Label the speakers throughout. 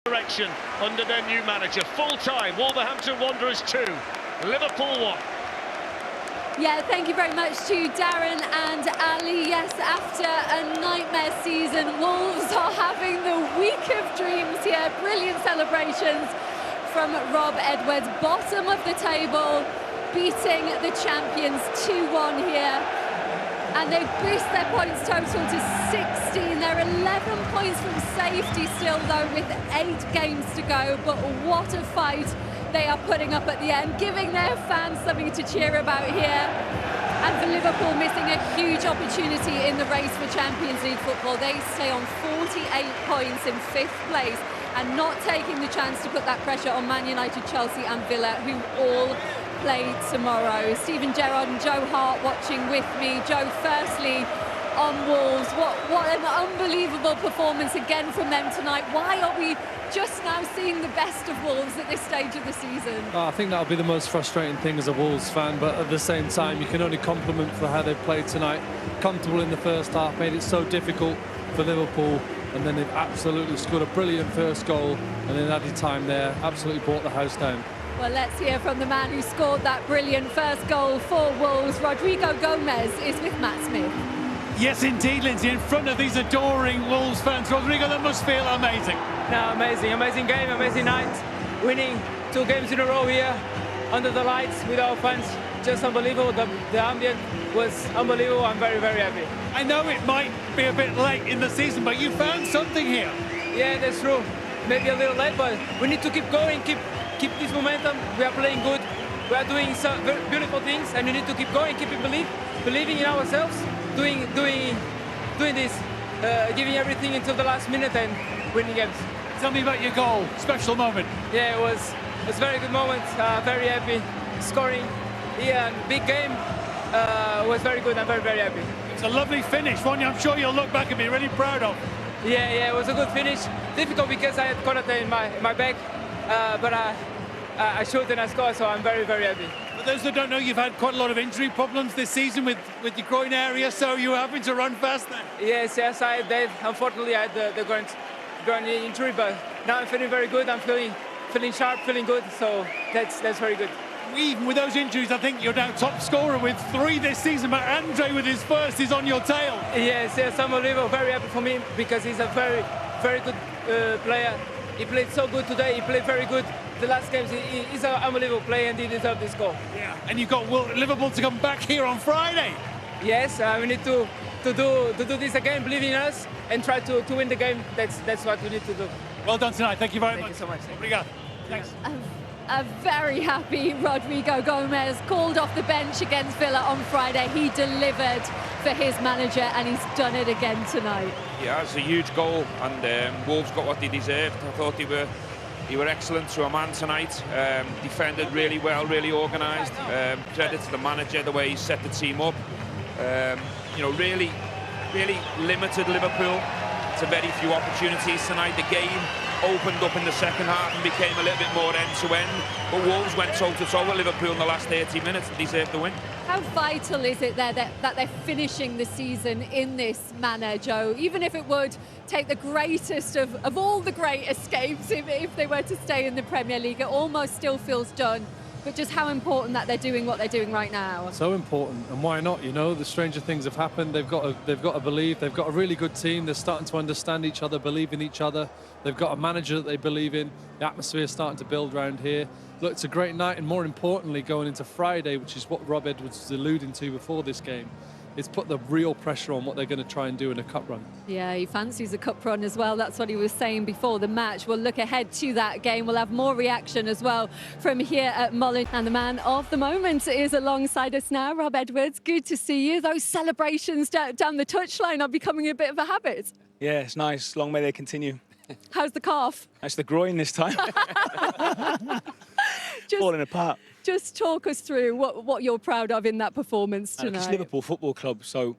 Speaker 1: Direction under their new manager. Full time, Wolverhampton Wanderers 2, Liverpool 1.
Speaker 2: Yeah, thank you very much to Darren and Ali. Yes, after a nightmare season, Wolves are having the week of dreams here. Brilliant celebrations from Rob Edwards. Bottom of the table, beating the champions 2-1 here. And they boost their points total to 16. They're 11 points from safety still, though, with 8 games to go. But what a fight they are putting up at the end, giving their fans something to cheer about here. And for Liverpool, missing a huge opportunity in the race for Champions League football. They stay on 48 points in 5th place and not taking the chance to put that pressure on Man United, Chelsea and Villa, who all play tomorrow. Stephen Gerrard and Joe Hart watching with me. Joe, firstly, on Wolves, what an unbelievable performance again from them tonight. Why are we just now seeing the best of Wolves at this stage of the season?
Speaker 3: I think that'll be the most frustrating thing as a Wolves fan, but at the same time, you can only compliment for how they've played tonight. Comfortable in the first half, made it so difficult for Liverpool, and then they've absolutely scored a brilliant first goal, and then added time there, absolutely brought the house down.
Speaker 2: Well, let's hear from the man who scored that brilliant first goal for Wolves. Rodrigo Gomez is with Matt Smith.
Speaker 4: Yes, indeed, Lindsay, in front of these adoring Wolves fans. Rodrigo, that must feel amazing.
Speaker 5: No, amazing game, amazing night. Winning 2 games in a row here under the lights with our fans, just unbelievable. The ambient was unbelievable. I'm very, very happy.
Speaker 4: I know it might be a bit late in the season, but you found something here.
Speaker 5: Yeah, that's true. Maybe a little late, but we need to keep going, keep this momentum. We are playing good. We are doing some very beautiful things, and we need to keep going, keep believing in ourselves, doing this, giving everything until the last minute and winning games.
Speaker 4: Tell me about your goal, special moment.
Speaker 5: Yeah, it was a very good moment. Very happy, scoring here, and big game. Was very good. I'm very, very happy.
Speaker 4: It's a lovely finish, one I'm sure you'll look back and be really proud of.
Speaker 5: Yeah, it was a good finish. Difficult because I had Konate in my back, but I shot and I scored, so I'm very, very happy.
Speaker 4: For those that don't know, you've had quite a lot of injury problems this season with your groin area, so you were having to run fast then.
Speaker 5: Yes, I did. Unfortunately, I had the groin injury, but now I'm feeling very good. I'm feeling sharp, feeling good, so that's very good.
Speaker 4: Even with those injuries, I think you're now top scorer with 3 this season, but Andre with his first is on your tail.
Speaker 5: Yes, unbelievable. Very happy for me because he's a very, very good player. He played so good today. He played very good the last games. He's an unbelievable player, and he deserves this goal.
Speaker 4: Yeah, and you've got Liverpool to come back here on Friday.
Speaker 5: Yes, we need to do this again, believe in us, and try to win the game. That's what we need to do.
Speaker 4: Well done tonight. Thank you very much.
Speaker 5: Thank you so much.
Speaker 4: Obrigado. Thanks.
Speaker 2: A very happy Rodrigo Gomez, called off the bench against Villa on Friday. He delivered for his manager, and he's done it again tonight.
Speaker 6: Yeah, it's a huge goal, and Wolves got what they deserved. I thought they were excellent to a man tonight. Defended really well, really organised. Credit to the manager, the way he set the team up. Really limited Liverpool to very few opportunities tonight. The game opened up in the second half and became a little bit more end-to-end. But Wolves went toe-to-toe with Liverpool in the last 30 minutes and deserved the win.
Speaker 2: How vital is it there that they're finishing the season in this manner, Joe? Even if it would take the greatest of all the great escapes, if they were to stay in the Premier League, it almost still feels done. But just how important that they're doing what they're doing right now.
Speaker 3: So important, and why not? You know, the stranger things have happened. They've got to believe. They've got a really good team. They're starting to understand each other, believe in each other. They've got a manager that they believe in. The atmosphere is starting to build around here. Look, it's a great night, and more importantly, going into Friday, which is what Rob Edwards was alluding to before this game, it's put the real pressure on what they're going to try and do in a cup run. Yeah,
Speaker 2: he fancies a cup run as well. That's what he was saying before the match. We'll look ahead to that game. We'll have more reaction as well from here at Mullen. And the man of the moment is alongside us now, Rob Edwards. Good to see you. Those celebrations down the touchline are becoming a bit of a habit.
Speaker 7: Yeah, it's nice. Long may they continue.
Speaker 2: How's the calf?
Speaker 7: That's the groin this time. Falling apart.
Speaker 2: Just talk us through what you're proud of in that performance tonight.
Speaker 7: It's Liverpool Football Club, so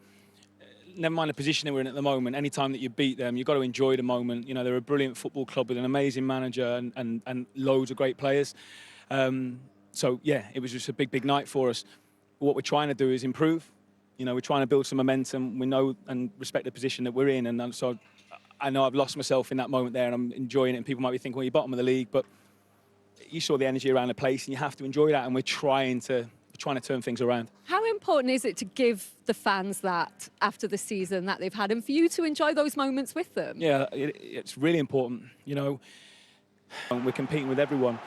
Speaker 7: never mind the position that we're in at the moment. Any time that you beat them, you've got to enjoy the moment. You know, they're a brilliant football club with an amazing manager and loads of great players. So, yeah, it was just a big night for us. What we're trying to do is improve. You know, we're trying to build some momentum. We know and respect the position that we're in, and so I know I've lost myself in that moment there, and I'm enjoying it. And people might be thinking, well, you're bottom of the league, but you saw the energy around the place, and you have to enjoy that. And we're trying to turn things around.
Speaker 2: How important is it to give the fans that after the season that they've had, and for you to enjoy those moments with them?
Speaker 7: Yeah, it's really important. You know, we're competing with everyone.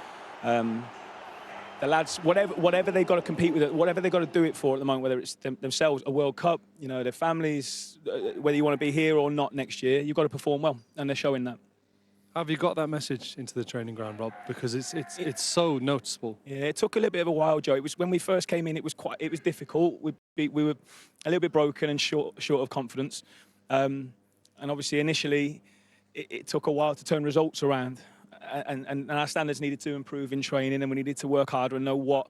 Speaker 7: The lads, whatever they've got to compete with, whatever they've got to do it for at the moment, whether it's themselves, a World Cup, you know, their families, whether you want to be here or not next year, you've got to perform well, and they're showing that.
Speaker 3: Have you got that message into the training ground, Rob? Because it's so noticeable.
Speaker 7: Yeah, it took a little bit of a while, Joe. It was when we first came in, it was difficult. We were a little bit broken and short of confidence, and obviously initially it took a while to turn results around. And our standards needed to improve in training, and we needed to work harder and know what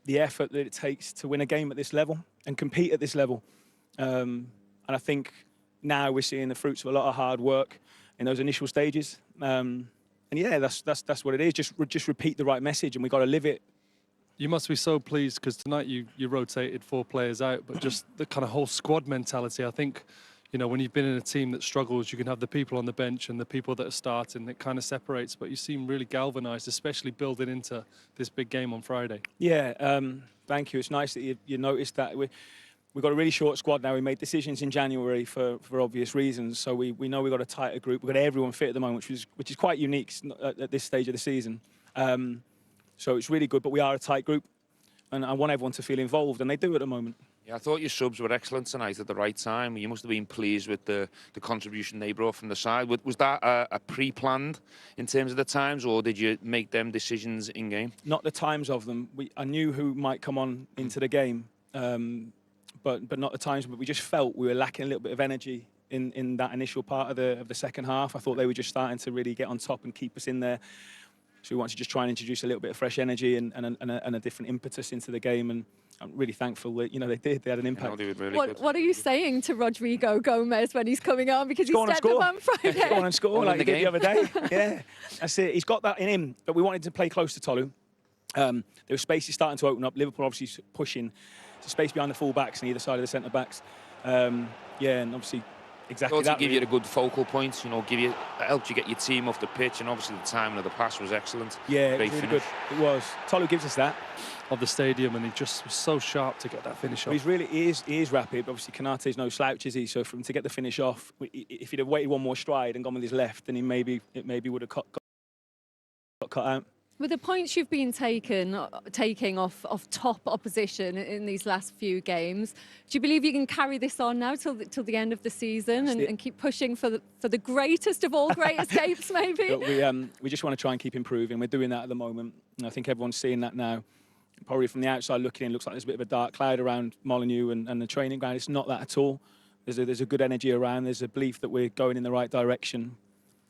Speaker 7: the effort that it takes to win a game at this level and compete at this level. And I think now we're seeing the fruits of a lot of hard work in those initial stages. And yeah, that's what it is. Just repeat the right message, and we've got to live it.
Speaker 3: You must be so pleased because tonight you rotated 4 players out, but just the kind of whole squad mentality. I think, you know, when you've been in a team that struggles, you can have the people on the bench and the people that are starting. It kind of separates, but you seem really galvanised, especially building into this big game on Friday.
Speaker 7: Yeah, thank you. It's nice that you noticed that. We've got a really short squad now. We made decisions in January for obvious reasons, so we know we've got a tighter group. We've got everyone fit at the moment, which is quite unique at this stage of the season. So it's really good, but we are a tight group, and I want everyone to feel involved, and they do at the moment.
Speaker 6: Yeah, I thought your subs were excellent tonight at the right time. You must have been pleased with the contribution they brought from the side. Was that a pre-planned in terms of the times, or did you make them decisions in-game?
Speaker 7: Not the times of them. I knew who might come on into the game, but not the times. But we just felt we were lacking a little bit of energy in that initial part of the second half. I thought they were just starting to really get on top and keep us in there. So we wanted to just try and introduce a little bit of fresh energy and a different impetus into the game. And I'm really thankful that, you know, they had an impact.
Speaker 6: They were really good.
Speaker 2: What are you saying to Rodrigo Gomez when he's coming on? Because he stepped up on Friday.
Speaker 7: Go on and score like he did the other day. Yeah, that's it. He's got that in him. But we wanted to play close to Tolu. There was spaces starting to open up. Liverpool obviously pushing. There's space behind the full-backs and either side of the centre-backs. Yeah, and obviously exactly that.
Speaker 6: To give you a good focal point, you know, helped you get your team off the pitch, and obviously the timing of the pass was excellent.
Speaker 7: Yeah, it was really good. It was. Tolu gives us that.
Speaker 3: Of the stadium, and he just was so sharp to get that finish off.
Speaker 7: He is rapid. Obviously, Konate's no slouch, is he? So for him to get the finish off, if he'd have waited one more stride and gone with his left, then it maybe would have got cut out.
Speaker 2: With the points you've been taking off top opposition in these last few games, do you believe you can carry this on now till the end of the season and keep pushing for the greatest of all great escapes, maybe?
Speaker 7: Look, we just want to try and keep improving. We're doing that at the moment. And I think everyone's seeing that now. Probably from the outside looking in, looks like there's a bit of a dark cloud around Molineux and the training ground. It's not that at all. There's a good energy around. There's a belief that we're going in the right direction.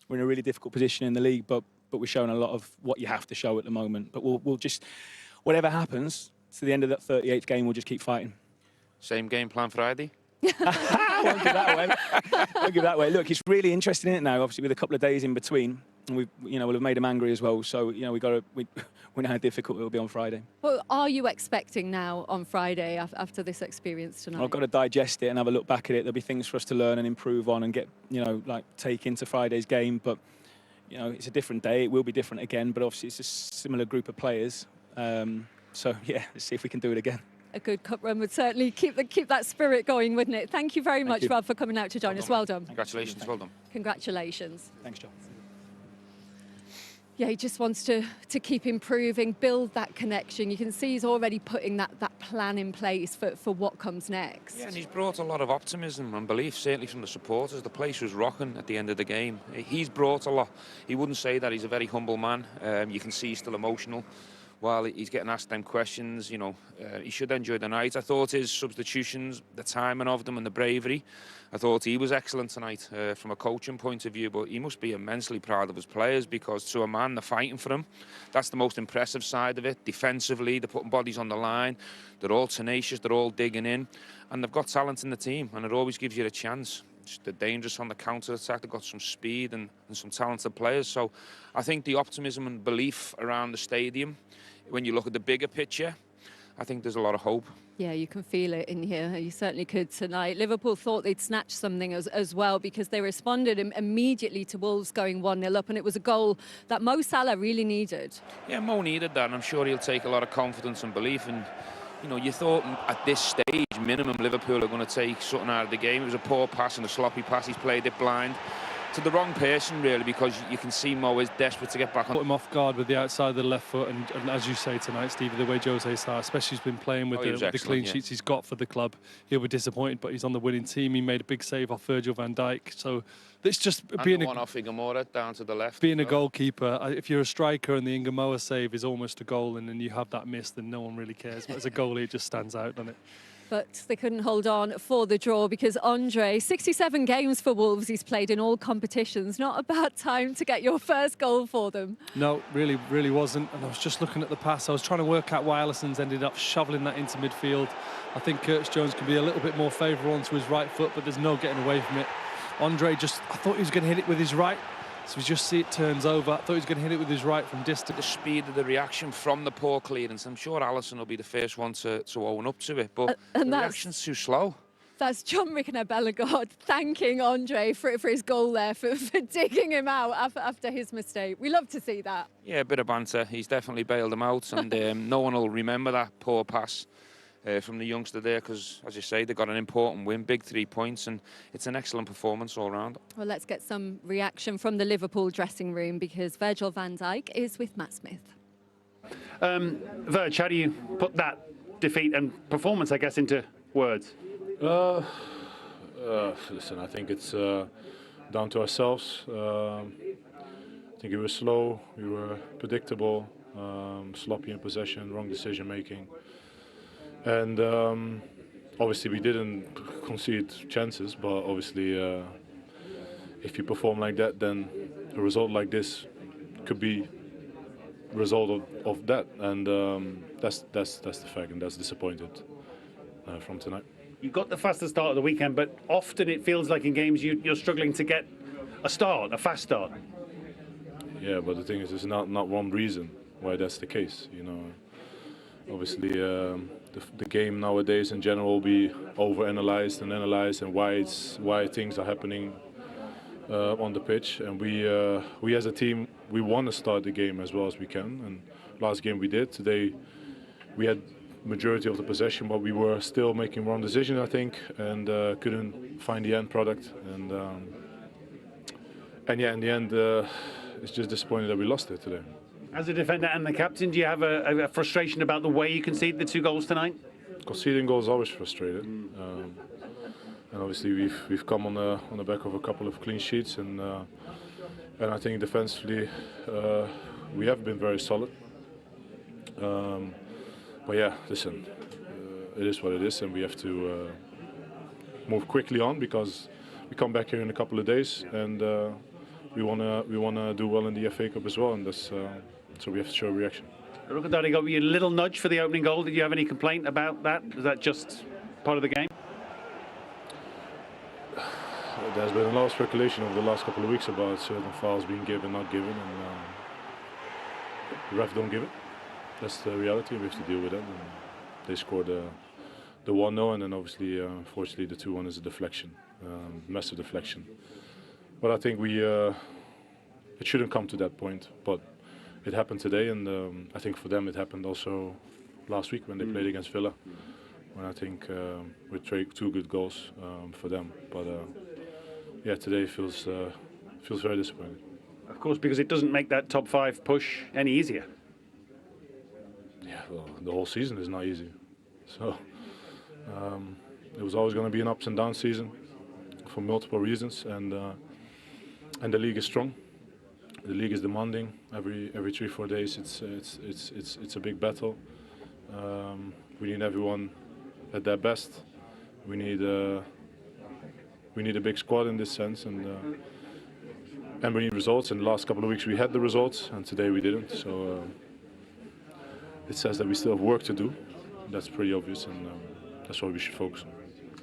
Speaker 7: We're in a really difficult position in the league, but we're showing a lot of what you have to show at the moment. But we'll just, whatever happens, to the end of that 38th game, we'll just keep fighting.
Speaker 6: Same game plan Friday?
Speaker 7: I won't give that away. Won't give that away. Look, it's really interesting in it now, obviously, with a couple of days in between. And we'll have made him angry as well. So, you know, we know how difficult it will be on Friday.
Speaker 2: What are you expecting now on Friday after this experience tonight?
Speaker 7: I've got to digest it and have a look back at it. There'll be things for us to learn and improve on and get, you know, like take into Friday's game. But, you know, it's a different day. It will be different again. But obviously, it's a similar group of players. So, yeah, let's see if we can do it again.
Speaker 2: A good cup run would certainly keep that spirit going, wouldn't it? Thank you very much, Rob, for coming out to join us. Well done.
Speaker 6: Congratulations. Well done.
Speaker 2: Congratulations.
Speaker 7: Thanks, John.
Speaker 2: Yeah, he just wants to keep improving, build that connection. You can see he's already putting that plan in place for what comes next.
Speaker 6: Yeah, and he's brought a lot of optimism and belief, certainly from the supporters. The place was rocking at the end of the game. He's brought a lot. He wouldn't say that. He's a very humble man. You can see he's still emotional while he's getting asked them questions. You know, he should enjoy the night. I thought his substitutions, the timing of them and the bravery, I thought he was excellent tonight from a coaching point of view, but he must be immensely proud of his players because to a man, they're fighting for him. That's the most impressive side of it. Defensively, they're putting bodies on the line. They're all tenacious, they're all digging in, and they've got talent in the team, and it always gives you a chance. They're dangerous on the counter-attack. They've got some speed and some talented players. So I think the optimism and belief around the stadium, when you look at the bigger picture, I think there's a lot of hope.
Speaker 2: Yeah, you can feel it in here. You certainly could tonight. Liverpool thought they'd snatch something as well, because they responded immediately to Wolves going 1-0 up, and it was a goal that Mo Salah really needed.
Speaker 6: Yeah, Mo needed that, and I'm sure he'll take a lot of confidence and belief. And you know, you thought at this stage, minimum, Liverpool are going to take something out of the game. It was a poor pass and a sloppy pass. He's played it blind to the wrong person, really, because you can see Mo is desperate to get back on.
Speaker 3: Put him off guard with the outside of the left foot, and as you say tonight, Stevie, the way Jose Sarr, especially, has been playing with the clean sheets he's got for the club. He'll be disappointed, but he's on the winning team. He made a big save off Virgil van Dijk, so it's just
Speaker 6: and
Speaker 3: being
Speaker 6: the one off Ingemora down to the left.
Speaker 3: Being a goalkeeper, if you're a striker and the Ingemoa save is almost a goal, and then you have that miss, then no one really cares. But as a goalie, it just stands out, doesn't it?
Speaker 2: But they couldn't hold on for the draw, because Andre, 67 games for Wolves, he's played in all competitions. Not a bad time to get your first goal for them.
Speaker 3: No, really wasn't. And I was just looking at the pass. I was trying to work out why Alisson's ended up shoveling that into midfield. I think Curtis Jones can be a little bit more favourable onto his right foot, but there's no getting away from it. Andre I thought he was going to hit it with his right. So we just see it turns over. I thought he was going to hit it with his right from distance.
Speaker 6: The speed of the reaction from the poor clearance. I'm sure Alisson will be the first one to own up to it, but the reaction's too slow.
Speaker 2: That's John Rickner-Bellegarde thanking Andre for his goal there, for digging him out after his mistake. We love to see that.
Speaker 6: Yeah, a bit of banter. He's definitely bailed him out, and no one will remember that poor pass from the youngster there, because, as you say, they got an important win, big 3 points, and it's an excellent performance all round.
Speaker 2: Well, let's get some reaction from the Liverpool dressing room, because Virgil van Dijk is with Matt Smith.
Speaker 4: Virg, how do you put that defeat and performance, I guess, into words?
Speaker 8: Listen, I think it's down to ourselves. I think we were slow, we were predictable, sloppy in possession, wrong decision making. And obviously we didn't concede chances, but obviously if you perform like that, then a result like this could be a result of that, and that's the fact, and that's disappointed from tonight.
Speaker 4: You got the fastest start of the weekend, but often it feels like in games you're struggling to get a fast start.
Speaker 8: Yeah, but the thing is, there's not one reason why that's the case. You know, obviously the game nowadays in general will be over-analyzed and analyzed, and why things are happening on the pitch. And we as a team, we want to start the game as well as we can. And last game we did. Today we had majority of the possession, but we were still making wrong decisions, I think, and couldn't find the end product. And yeah, in the end, it's just disappointing that we lost it today.
Speaker 4: As a defender and the captain, do you have a frustration about the way you conceded the 2 goals tonight?
Speaker 8: Conceding goals is always frustrated, and obviously we've come on the back of a couple of clean sheets, and I think defensively we have been very solid. But yeah, listen, it is what it is, and we have to move quickly on, because we come back here in a couple of days, and we wanna do well in the FA Cup as well, and that's so we have to show a reaction.
Speaker 4: Look at that, he got you a little nudge for the opening goal. Did you have any complaint about that? Is that just part of the game?
Speaker 8: There's been a lot of speculation over the last couple of weeks about certain fouls being given, not given, and the ref don't give it. That's the reality. We have to deal with it. And they scored the 1-0, and then obviously, unfortunately, the 2-1 is a deflection, massive deflection. But I think it shouldn't come to that point. But it happened today, and I think for them it happened also last week when they played against Villa, when I think we trade 2 good goals for them. But yeah, today feels very disappointing.
Speaker 4: Of course, because it doesn't make that top 5 push any easier.
Speaker 8: Yeah, well, the whole season is not easy. So it was always going to be an ups and downs season for multiple reasons, and the league is strong. The league is demanding. Every 3-4 days, it's a big battle. We need everyone at their best. We need a big squad in this sense, and we need results. In the last couple of weeks, we had the results, and today we didn't. So it says that we still have work to do. That's pretty obvious, and that's what we should focus on.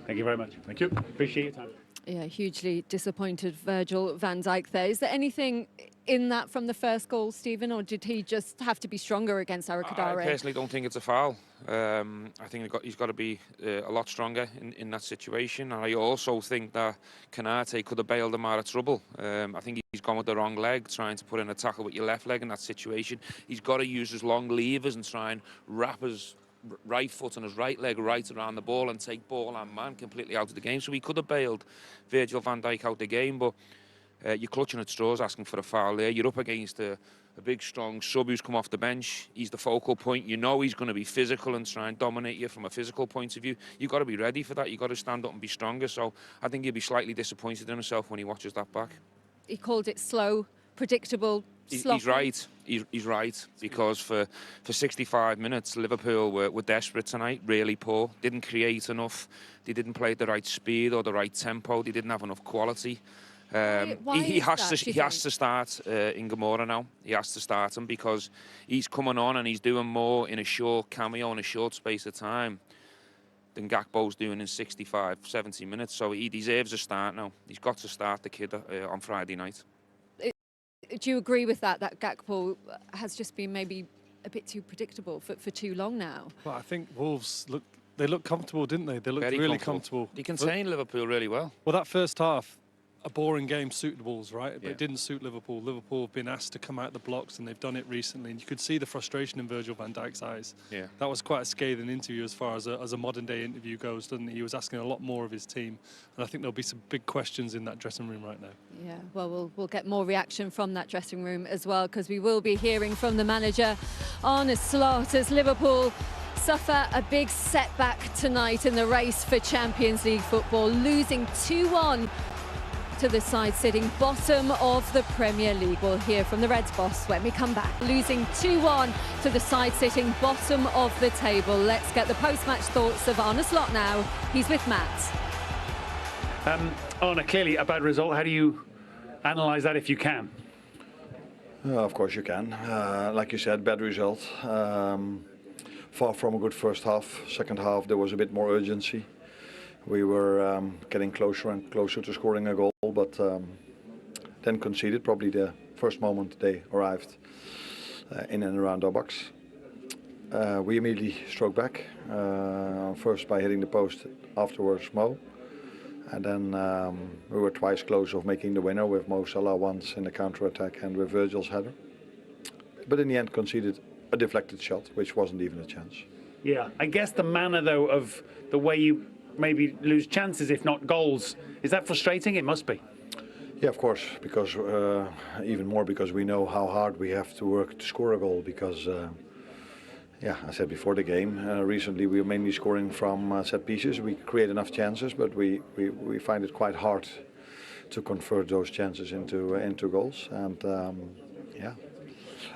Speaker 4: Thank you very much.
Speaker 8: Thank you.
Speaker 4: Appreciate your time.
Speaker 2: Yeah, hugely disappointed Virgil van Dijk there. Is there anything in that from the first goal, Stephen, or did he just have to be stronger against Arakadare?
Speaker 6: I personally don't think it's a foul. I think he's got to be a lot stronger in that situation. And I also think that Kanate could have bailed him out of trouble. I think he's gone with the wrong leg, trying to put in a tackle with your left leg in that situation. He's got to use his long levers and try and wrap his right foot and his right leg right around the ball and take ball and man completely out of the game. So he could have bailed Virgil van Dijk out the game, but you're clutching at straws asking for a foul there. You're up against a big, strong sub who's come off the bench. He's the focal point. You know he's going to be physical and try and dominate you from a physical point of view. You've got to be ready for that. You've got to stand up and be stronger. So I think he'll be slightly disappointed in himself when he watches that back.
Speaker 2: He called it slow, predictable, sloppy.
Speaker 6: He's right. He's right, because for 65 minutes, Liverpool were desperate tonight, really poor. Didn't create enough. They didn't play at the right speed or the right tempo. They didn't have enough quality. He has to start in Gamora now. He has to start him because he's coming on and he's doing more in a short cameo in a short space of time than Gakpo's doing in 65, 70 minutes. So he deserves a start now. He's got to start the kid on Friday night.
Speaker 2: Do you agree with that Gakpo has just been maybe a bit too predictable for too long now?
Speaker 3: Well, I think Wolves looked comfortable, didn't they? They looked really comfortable.
Speaker 6: They contained Liverpool really well.
Speaker 3: Well, that first half, a boring game suited Wolves, right? But it didn't suit Liverpool. Liverpool have been asked to come out the blocks, and they've done it recently. And you could see the frustration in Virgil van Dijk's eyes.
Speaker 6: Yeah.
Speaker 3: That was quite a scathing interview as far as a modern-day interview goes, doesn't it? He was asking a lot more of his team. And I think there'll be some big questions in that dressing room right now.
Speaker 2: Yeah, well, we'll get more reaction from that dressing room as well, because we will be hearing from the manager, Arne Slot, as Liverpool suffer a big setback tonight in the race for Champions League football, losing 2-1 to the side sitting bottom of the Premier League. We'll hear from the Reds boss when we come back. Losing 2-1 to the side sitting bottom of the table. Let's get the post-match thoughts of Arne Slot now. He's with Matt.
Speaker 4: Arne, clearly a bad result. How do you analyse that if you can?
Speaker 9: Of course you can. Like you said, bad result. Far from a good first half. Second half there was a bit more urgency. We were getting closer and closer to scoring a goal, but then conceded probably the first moment they arrived in and around our box. We immediately struck back, first by hitting the post, afterwards Mo. And then we were twice close of making the winner, with Mo Salah once in the counter-attack and with Virgil's header. But in the end conceded a deflected shot, which wasn't even a chance.
Speaker 4: Yeah, I guess the manner though of the way you maybe lose chances, if not goals, is that frustrating? It must be.
Speaker 9: Yeah, of course, because even more because we know how hard we have to work to score a goal. Because, yeah, I said before the game, recently we were mainly scoring from set pieces. We create enough chances, but we find it quite hard to convert those chances into goals. And yeah,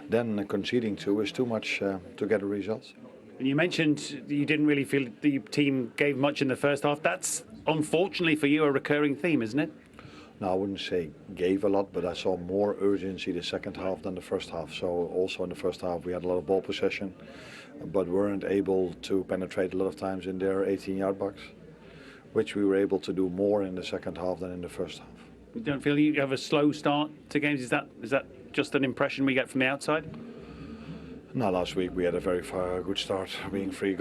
Speaker 9: then conceding two is too much to get a result.
Speaker 4: And you mentioned you didn't really feel the team gave much in the first half. That's unfortunately for you a recurring theme, isn't it?
Speaker 9: No, I wouldn't say gave a lot, but I saw more urgency the second half than the first half. So also in the first half we had a lot of ball possession, but weren't able to penetrate a lot of times in their 18-yard box, which we were able to do more in the second half than in the first half.
Speaker 4: You don't feel you have a slow start to games? Is that just an impression we get from the outside?
Speaker 9: No, last week we had a very good start, scoring 3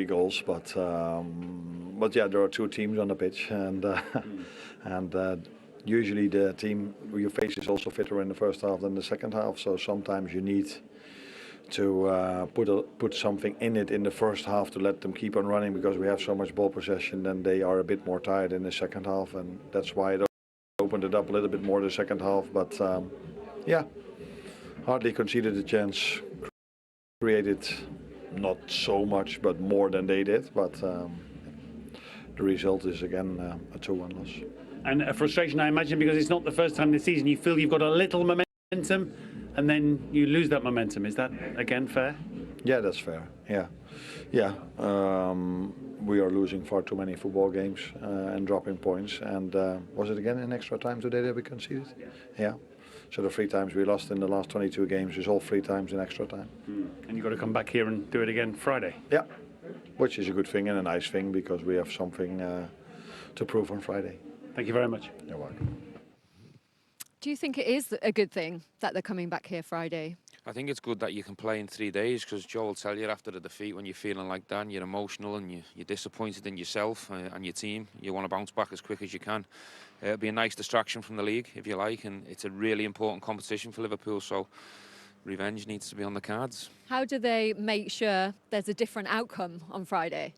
Speaker 9: goals. But yeah, there are 2 teams on the pitch, and usually the team you face is also fitter in the first half than the second half. So sometimes you need to put something in it in the first half to let them keep on running, because we have so much ball possession. Then they are a bit more tired in the second half, and that's why it opened it up a little bit more the second half. But yeah, hardly conceded a chance. Created not so much, but more than they did. But the result is again a 2-1 loss.
Speaker 4: And a frustration, I imagine, because it's not the first time this season you feel you've got a little momentum and then you lose that momentum. Is that again fair?
Speaker 9: Yeah, that's fair. Yeah. We are losing far too many football games and dropping points. And was it again in extra time today that we conceded? Yeah. So the 3 times we lost in the last 22 games is all 3 times in extra time.
Speaker 4: And you've got to come back here and do it again Friday.
Speaker 9: Yeah, which is a good thing and a nice thing, because we have something to prove on Friday.
Speaker 4: Thank you very much.
Speaker 9: You're welcome.
Speaker 2: Do you think it is a good thing that they're coming back here Friday?
Speaker 6: I think it's good that you can play in 3 days, because Joe will tell you after the defeat, when you're feeling like that and you're emotional and you're disappointed in yourself and your team, you want to bounce back as quick as you can. It'll be a nice distraction from the league, if you like, and it's a really important competition for Liverpool, so revenge needs to be on the cards.
Speaker 2: How do they make sure there's a different outcome on Friday?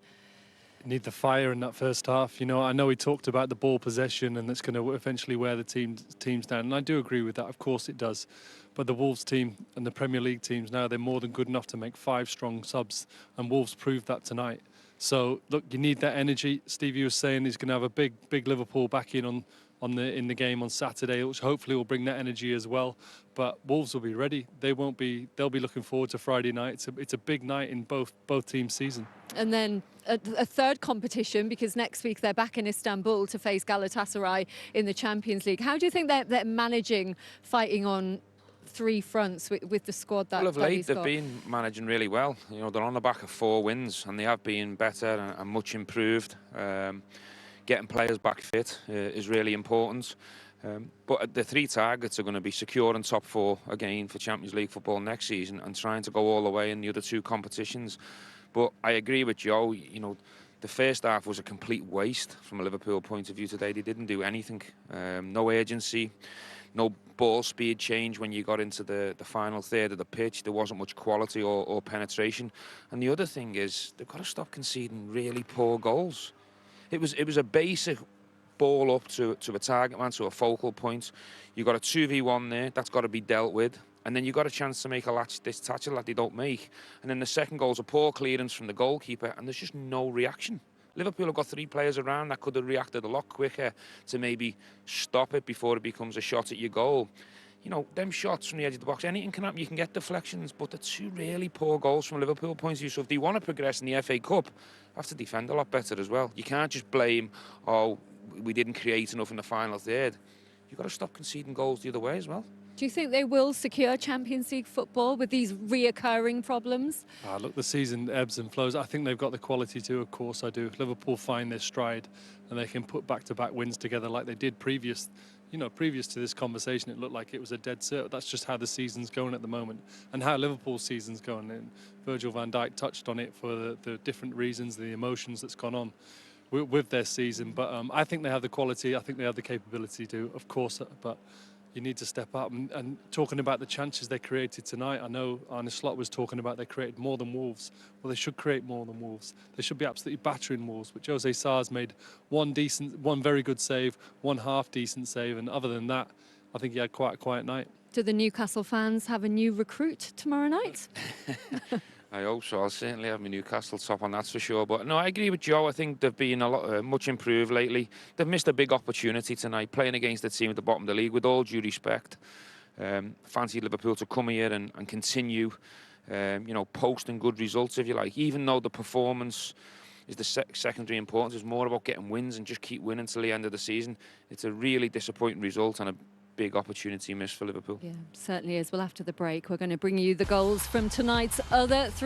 Speaker 3: Need the fire in that first half. You know, I know we talked about the ball possession and that's going to eventually wear the teams down, and I do agree with that. Of course it does. But the Wolves team and the Premier League teams now, they're more than good enough to make 5 strong subs, and Wolves proved that tonight. So look, you need that energy. Stevie was saying he's going to have a big Liverpool back in in the game on Saturday, which hopefully will bring that energy as well. But Wolves will be ready. They'll be looking forward to Friday night. It's a big night in both teams' season.
Speaker 2: And then a third competition, because next week they're back in Istanbul to face Galatasaray in the Champions League. How do you think they're managing fighting on 3 fronts with the squad that
Speaker 6: Well, of late
Speaker 2: he's
Speaker 6: they've
Speaker 2: got?
Speaker 6: been managing really well. You know, they're on the back of 4 wins, and they have been better and much improved. Getting players back fit is really important. But the 3 targets are going to be securing top 4 again for Champions League football next season, and trying to go all the way in the other 2 competitions. But I agree with Joe. You know, the first half was a complete waste from a Liverpool point of view today. They didn't do anything. No urgency, no ball speed change when you got into the final third of the pitch. There wasn't much quality or penetration. And the other thing is, they've got to stop conceding really poor goals. It was a basic ball up to a target man, to a focal point. You got a 2v1 there, that's got to be dealt with. And then you got a chance to make a this tackle that they don't make. And then the second goal's a poor clearance from the goalkeeper, and there's just no reaction. Liverpool have got 3 players around that could have reacted a lot quicker to maybe stop it before it becomes a shot at your goal. You know, them shots from the edge of the box, anything can happen. You can get deflections, but they're 2 really poor goals from a Liverpool point of view. So if they want to progress in the FA Cup, they have to defend a lot better as well. You can't just blame, oh, we didn't create enough in the final third. You've got to stop conceding goals the other way as well.
Speaker 2: Do you think they will secure Champions League football with these reoccurring problems?
Speaker 3: Look, the season ebbs and flows. I think they've got the quality to, of course I do. If Liverpool find their stride and they can put back-to-back wins together like they did previous to this conversation, it looked like it was a dead cert. That's just how the season's going at the moment, and how Liverpool's season's going. And Virgil van Dijk touched on it for the different reasons, the emotions that's gone on with their season. But I think they have the quality. I think they have the capability to, of course, but you need to step up. And talking about the chances they created tonight, I know Arne Slot was talking about they created more than Wolves. Well, they should create more than Wolves. They should be absolutely battering Wolves. But Jose Sar's made one very good save, 1 half decent save, and other than that, I think he had quite a quiet night.
Speaker 2: Do the Newcastle fans have a new recruit tomorrow night?
Speaker 6: I hope so. I'll certainly have my Newcastle top on, that's for sure. But no, I agree with Joe. I think they've been much improved lately. They've missed a big opportunity tonight, playing against a team at the bottom of the league. With all due respect, fancy Liverpool to come here and continue, posting good results, if you like. Even though the performance is the secondary importance, it's more about getting wins and just keep winning till the end of the season. It's a really disappointing result and a big opportunity missed for Liverpool.
Speaker 2: Yeah, certainly is. Well, after the break, we're going to bring you the goals from tonight's other 3.